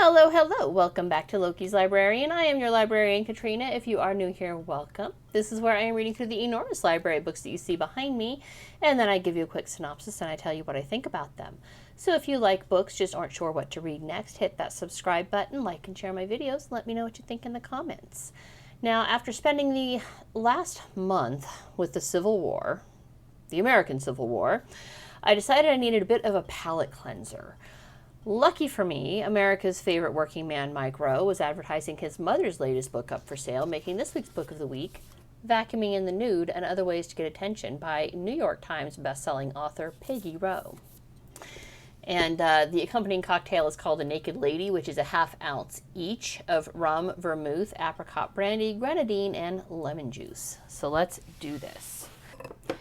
Hello, hello. Welcome back to Loki's Librarian. I am your librarian, Katrina. If you are new here, welcome. This is where I am reading through the enormous library of books that you see behind me, and then I give you a quick synopsis and I tell you what I think about them. So if you like books, just aren't sure what to read next, hit that subscribe button, like and share my videos, let me know what you think in the comments. Now, after spending the last month with the Civil War, the American Civil War, I decided I needed a bit of a palate cleanser. Lucky for me, America's favorite working man, Mike Rowe, was advertising his mother's latest book up for sale, making this week's book of the week, Vacuuming in the Nude and Other Ways to Get Attention by New York Times bestselling author Peggy Rowe. And the accompanying cocktail is called a Naked Lady, which is a ½ ounce each of rum, vermouth, apricot brandy, grenadine, and lemon juice. So let's do this.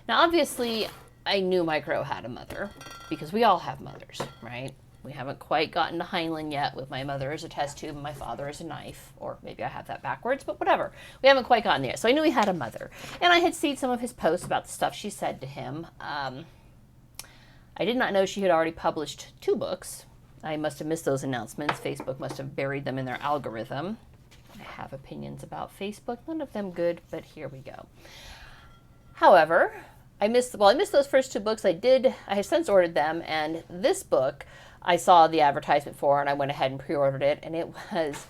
Now, obviously, I knew Mike Rowe had a mother, because we all have mothers, right? We haven't quite gotten to Heinlein yet with my mother as a test tube and my father as a knife. Or maybe I have that backwards, but whatever. We haven't quite gotten there. So I knew he had a mother. And I had seen some of his posts about the stuff she said to him. I did not know she had already published 2 books. I must have missed those announcements. Facebook must have buried them in their algorithm. I have opinions about Facebook. None of them good, but here we go. However, I missed those first 2 books. I have since ordered them, and this book I saw the advertisement for, and I went ahead and pre-ordered it, and it was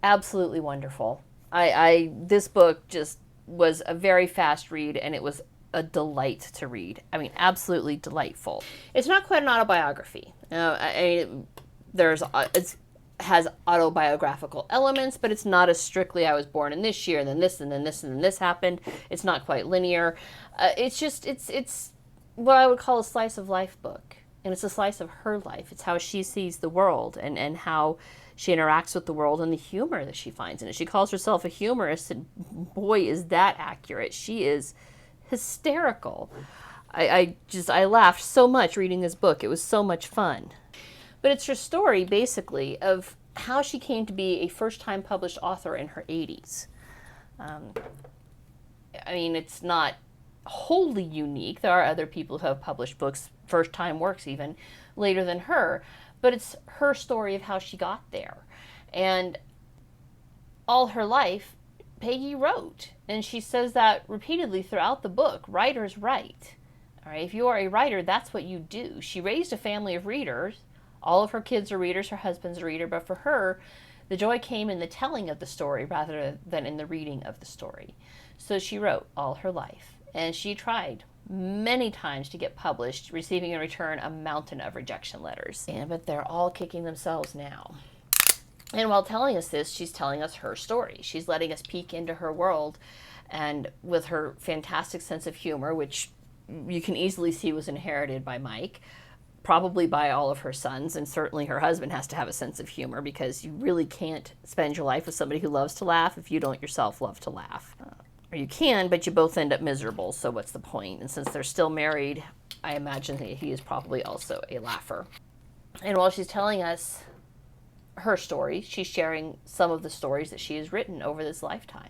absolutely wonderful. This book just was a very fast read, and it was a delight to read. I mean, absolutely delightful. It's not quite an autobiography. It has autobiographical elements, but it's not as strictly I was born in this year, and then this, and then this, and then this happened. It's not quite linear. It's what I would call a slice of life book. And it's a slice of her life. It's how she sees the world and how she interacts with the world and the humor that she finds in it. She calls herself a humorist, and boy, is that accurate. She is hysterical. I laughed so much reading this book. It was so much fun. But it's her story, basically, of how she came to be a first-time published author in her 80s. I mean, it's not wholly unique. There are other people who have published books, first-time works even, later than her. But it's her story of how she got there. And all her life, Peggy wrote. And she says that repeatedly throughout the book. Writers write. All right, if you are a writer, that's what you do. She raised a family of readers. All of her kids are readers. Her husband's a reader. But for her, the joy came in the telling of the story rather than in the reading of the story. So she wrote all her life. And she tried many times to get published, receiving in return a mountain of rejection letters. But they're all kicking themselves now. And while telling us this, she's telling us her story. She's letting us peek into her world, and with her fantastic sense of humor, which you can easily see was inherited by Mike, probably by all of her sons, and certainly her husband has to have a sense of humor, because you really can't spend your life with somebody who loves to laugh if you don't yourself love to laugh. Or you can, but you both end up miserable, so what's the point? And since they're still married, I imagine that he is probably also a laugher. And while she's telling us her story, she's sharing some of the stories that she has written over this lifetime.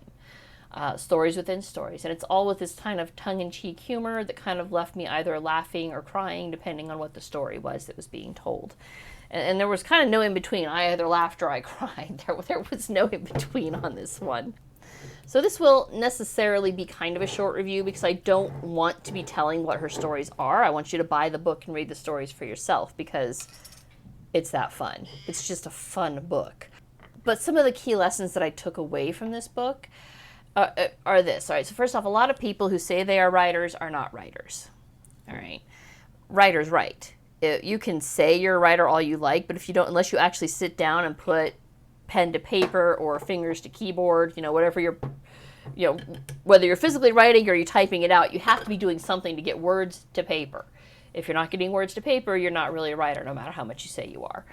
Stories within stories. And it's all with this kind of tongue-in-cheek humor that kind of left me either laughing or crying, depending on what the story was that was being told. And there was kind of no in-between. I either laughed or I cried. There was no in-between on this one. So this will necessarily be kind of a short review, because I don't want to be telling what her stories are. I want you to buy the book and read the stories for yourself, because it's that fun. It's just a fun book. But some of the key lessons that I took away from this book are this. All right, so first off, a lot of people who say they are writers are not writers. All right, writers write. You can say you're a writer all you like, but if you don't, unless you actually sit down and put pen to paper or fingers to keyboard, whatever whether you're physically writing or you're typing it out, you have to be doing something to get words to paper. If you're not getting words to paper, you're not really a writer, no matter how much you say you are.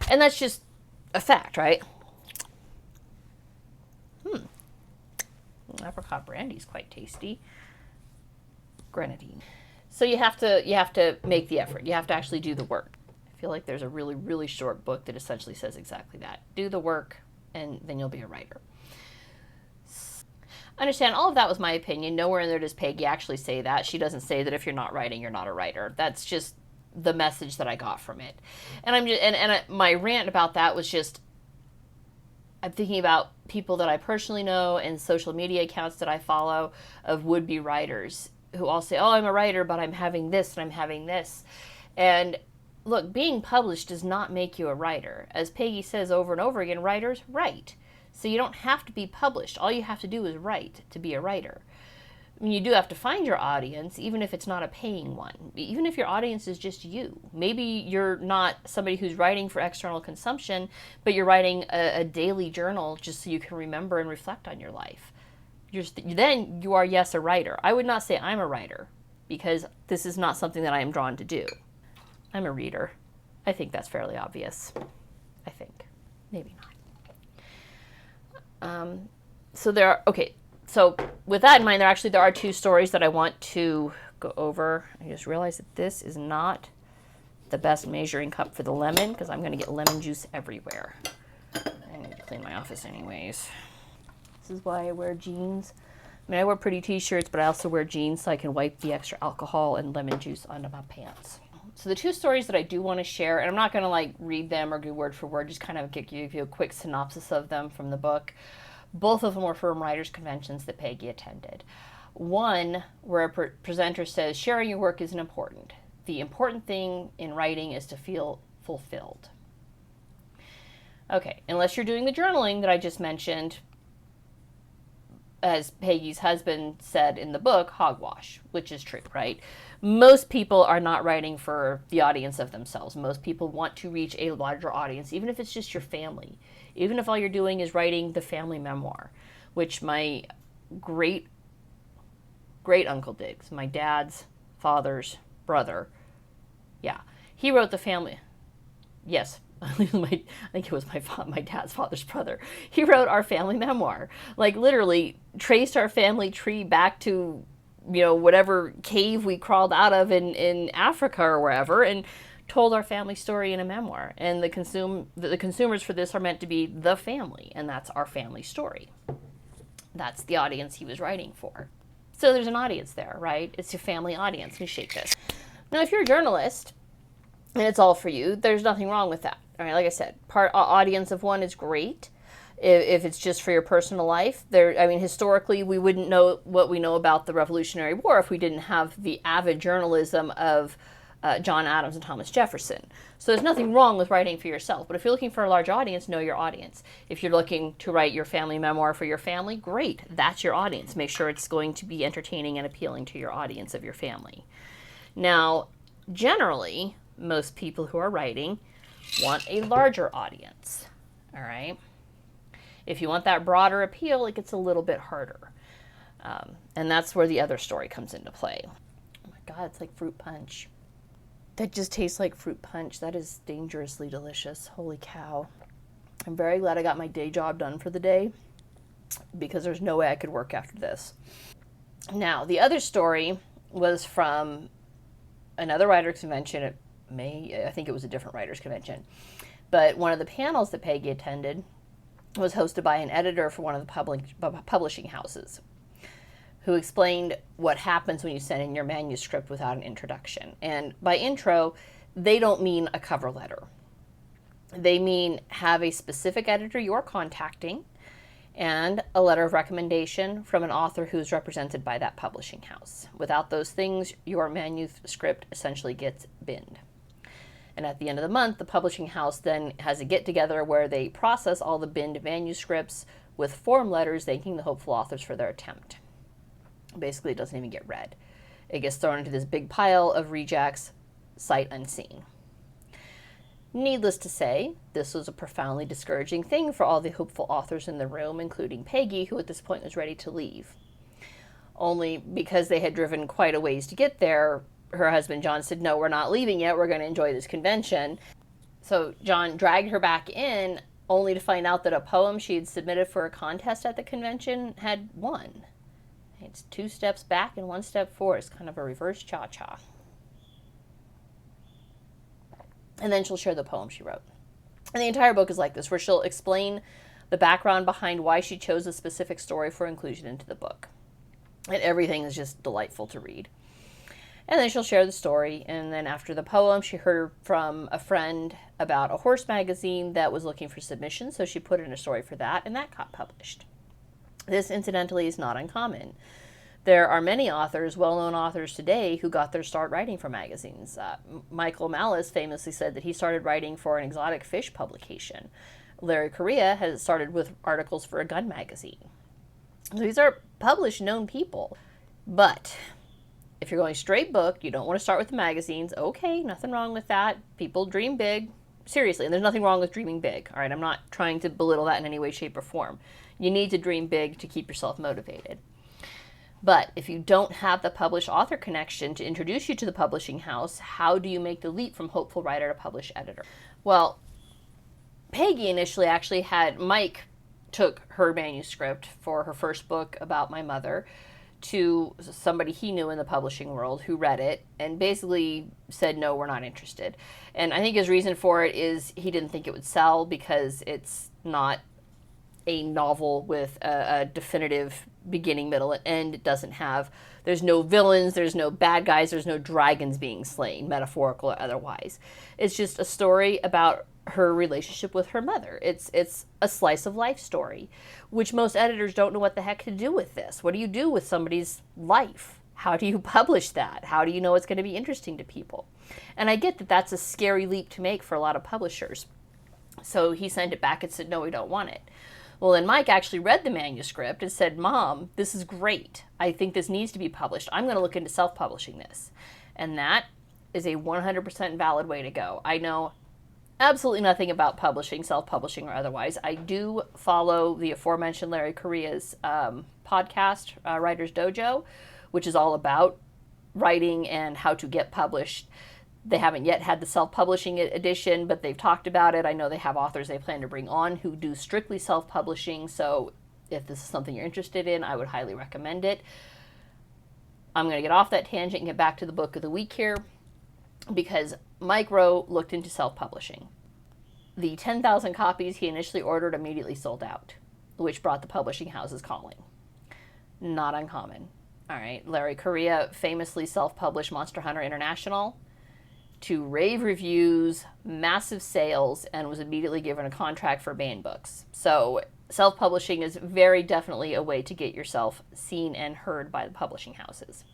And that's just a fact, right? Apricot brandy is quite tasty. Grenadine. So you have to make the effort. You have to actually do the work. I feel like there's a really, really short book that essentially says exactly that. Do the work, and then you'll be a writer. Understand, all of that was my opinion. Nowhere in there does Peggy actually say that. She doesn't say that if you're not writing, you're not a writer. That's just the message that I got from it. And my rant about that was just, I'm thinking about people that I personally know and social media accounts that I follow of would-be writers who all say, oh, I'm a writer, but I'm having this and I'm having this. And look, being published does not make you a writer. As Peggy says over and over again, writers write. So you don't have to be published. All you have to do is write to be a writer. I mean, you do have to find your audience, even if it's not a paying one. Even if your audience is just you. Maybe you're not somebody who's writing for external consumption, but you're writing a daily journal just so you can remember and reflect on your life. Then you are, yes, a writer. I would not say I'm a writer, because this is not something that I am drawn to do. I'm a reader. I think that's fairly obvious. I think. Maybe not. So with that in mind, there are two stories that I want to go over. I just realized that this is not the best measuring cup for the lemon, because I'm going to get lemon juice everywhere. I need to clean my office anyways. This is why I wear jeans. I mean, I wear pretty t-shirts, but I also wear jeans so I can wipe the extra alcohol and lemon juice onto my pants. So the two stories that I do want to share, and I'm not going to like read them or do word for word, just kind of give you a quick synopsis of them from the book. Both of them were from writers' conventions that Peggy attended. One, where a presenter says, sharing your work isn't important. The important thing in writing is to feel fulfilled. Okay, unless you're doing the journaling that I just mentioned, as Peggy's husband said in the book, hogwash, which is true, right? Most people are not writing for the audience of themselves. Most people want to reach a larger audience, even if it's just your family. Even if all you're doing is writing the family memoir, which my great uncle Diggs, my dad's father's brother, yeah, he wrote the family. Yes, I think it was my dad's father's brother. He wrote our family memoir, like literally traced our family tree back to, whatever cave we crawled out of in Africa or wherever, and told our family story in a memoir. And the consumers for this are meant to be the family, and that's our family story. That's the audience he was writing for. So there's an audience there, right? It's your family audience. Let me shake this. Now, if you're a journalist and it's all for you, there's nothing wrong with that. All right, like I said, audience of one is great. If it's just for your personal life, historically, we wouldn't know what we know about the Revolutionary War if we didn't have the avid journalism of John Adams and Thomas Jefferson. So there's nothing wrong with writing for yourself. But if you're looking for a large audience, know your audience. If you're looking to write your family memoir for your family, great. That's your audience. Make sure it's going to be entertaining and appealing to your audience of your family. Now, generally, most people who are writing want a larger audience. All right? If you want that broader appeal, it gets a little bit harder. And that's where the other story comes into play. Oh my God, it's like fruit punch. That just tastes like fruit punch. That is dangerously delicious. Holy cow. I'm very glad I got my day job done for the day, because there's no way I could work after this. Now, the other story was from another writers' convention. I think it was a different writers' convention. But one of the panels that Peggy attended was hosted by an editor for one of the publishing houses, who explained what happens when you send in your manuscript without an introduction. And by intro, they don't mean a cover letter. They mean have a specific editor you're contacting and a letter of recommendation from an author who's represented by that publishing house. Without those things, your manuscript essentially gets binned. And at the end of the month, the publishing house then has a get-together where they process all the binned manuscripts with form letters thanking the hopeful authors for their attempt. Basically, it doesn't even get read. It gets thrown into this big pile of rejects, sight unseen. Needless to say, this was a profoundly discouraging thing for all the hopeful authors in the room, including Peggy, who at this point was ready to leave. Only because they had driven quite a ways to get there, her husband John said, no, we're not leaving yet, we're going to enjoy this convention. So John dragged her back in, only to find out that a poem she had submitted for a contest at the convention had won. It's 2 steps back and 1 step forward. It's kind of a reverse cha-cha. And then she'll share the poem she wrote. And the entire book is like this, where she'll explain the background behind why she chose a specific story for inclusion into the book. And everything is just delightful to read. And then she'll share the story. And then after the poem, she heard from a friend about a horse magazine that was looking for submissions. So she put in a story for that, and that got published. This, incidentally, is not uncommon. There are many authors, well-known authors today, who got their start writing for magazines. Michael Malice famously said that he started writing for an exotic fish publication. Larry Correia has started with articles for a gun magazine. So these are published, known people. But if you're going straight book, you don't want to start with the magazines. Okay, nothing wrong with that. People dream big. Seriously, and there's nothing wrong with dreaming big. All right, I'm not trying to belittle that in any way, shape, or form. You need to dream big to keep yourself motivated. But if you don't have the published author connection to introduce you to the publishing house, how do you make the leap from hopeful writer to published editor? Well, Peggy initially actually had, Mike took her manuscript for her first book about my mother to somebody he knew in the publishing world who read it and basically said, no, we're not interested. And I think his reason for it is he didn't think it would sell because it's not a novel with a definitive beginning, middle, and end. It doesn't have, there's no villains, there's no bad guys, there's no dragons being slain, metaphorical or otherwise. It's just a story about her relationship with her mother. It's a slice of life story, which most editors don't know what the heck to do with this. What do you do with somebody's life? How do you publish that? How do you know it's going to be interesting to people? And I get that that's a scary leap to make for a lot of publishers. So he sent it back and said, no, we don't want it. Well, then Mike actually read the manuscript and said, Mom, this is great. I think this needs to be published. I'm going to look into self-publishing this. And that is a 100% valid way to go. I know absolutely nothing about publishing, self-publishing or otherwise. I do follow the aforementioned Larry Correia's podcast, Writer's Dojo, which is all about writing and how to get published. They haven't yet had the self-publishing edition, but they've talked about it. I know they have authors they plan to bring on who do strictly self-publishing, so if this is something you're interested in, I would highly recommend it. I'm going to get off that tangent and get back to the book of the week here, because Mike Rowe looked into self-publishing. The 10,000 copies he initially ordered immediately sold out, which brought the publishing houses calling. Not uncommon. All right, Larry Correia famously self-published Monster Hunter International to rave reviews, massive sales, and was immediately given a contract for banned books. So self-publishing is very definitely a way to get yourself seen and heard by the publishing houses.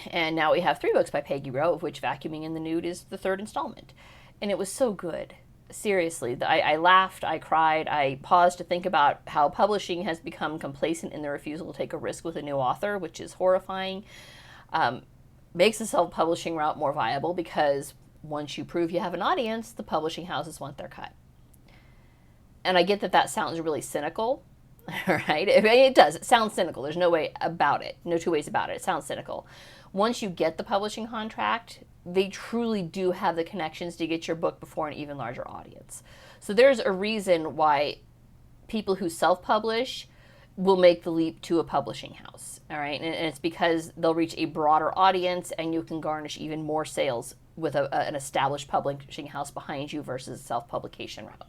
And now we have 3 books by Peggy Rowe, of which Vacuuming in the Nude is the 3rd installment. And it was so good. Seriously, I laughed, I cried, I paused to think about how publishing has become complacent in the refusal to take a risk with a new author, which is horrifying. Makes the self-publishing route more viable because once you prove you have an audience, the publishing houses want their cut. And I get that that sounds really cynical, right? It does. It sounds cynical. There's no way about it. No two ways about it. It sounds cynical. Once you get the publishing contract, they truly do have the connections to get your book before an even larger audience. So there's a reason why people who self-publish will make the leap to a publishing house, all right? And it's because they'll reach a broader audience and you can garnish even more sales with an established publishing house behind you versus a self-publication route.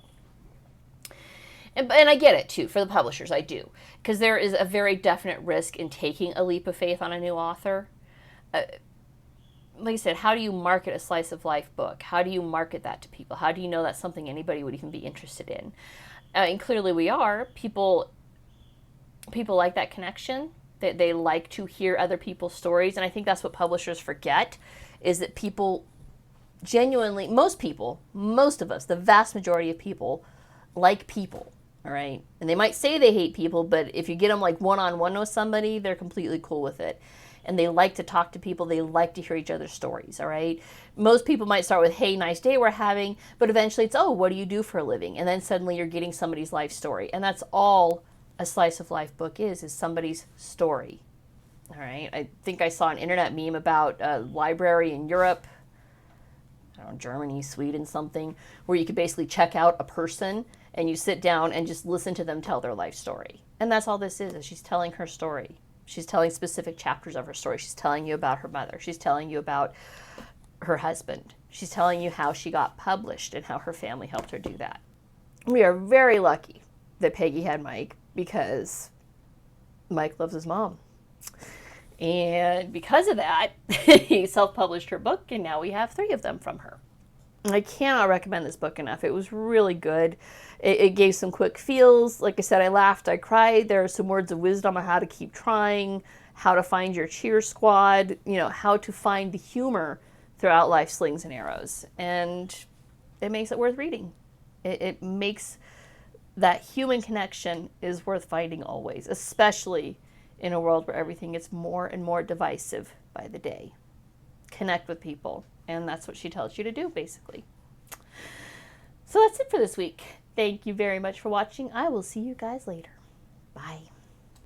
And I get it, too, for the publishers, I do. Because there is a very definite risk in taking a leap of faith on a new author. Like I said, how do you market a slice of life book? How do you market that to people? How do you know that's something anybody would even be interested in? And clearly we are. People like that connection. They like to hear other people's stories. And I think that's what publishers forget, is that people genuinely, most of us, the vast majority of people, like people. All right. And they might say they hate people, but if you get them like one-on-one with somebody, they're completely cool with it. And they like to talk to people. They like to hear each other's stories. All right. Most people might start with, hey, nice day we're having, but eventually it's, oh, what do you do for a living? And then suddenly you're getting somebody's life story. And that's all a slice of life book is somebody's story. All right. I think I saw an internet meme about a library in Europe, I don't know, Germany, Sweden, something, where you could basically check out a person and you sit down and just listen to them tell their life story. And that's all this is she's telling her story. She's telling specific chapters of her story. She's telling you about her mother. She's telling you about her husband. She's telling you how she got published and how her family helped her do that. We are very lucky that Peggy had Mike, because Mike loves his mom. And because of that, he self-published her book, and now we have 3 of them from her. I cannot recommend this book enough. It was really good. It gave some quick feels. Like I said, I laughed, I cried. There are some words of wisdom on how to keep trying, how to find your cheer squad, you know, how to find the humor throughout life's slings and arrows. And it makes it worth reading. It makes that human connection is worth finding always, especially in a world where everything gets more and more divisive by the day. Connect with people. And that's what she tells you to do, basically. So that's it for this week. Thank you very much for watching. I will see you guys later. Bye.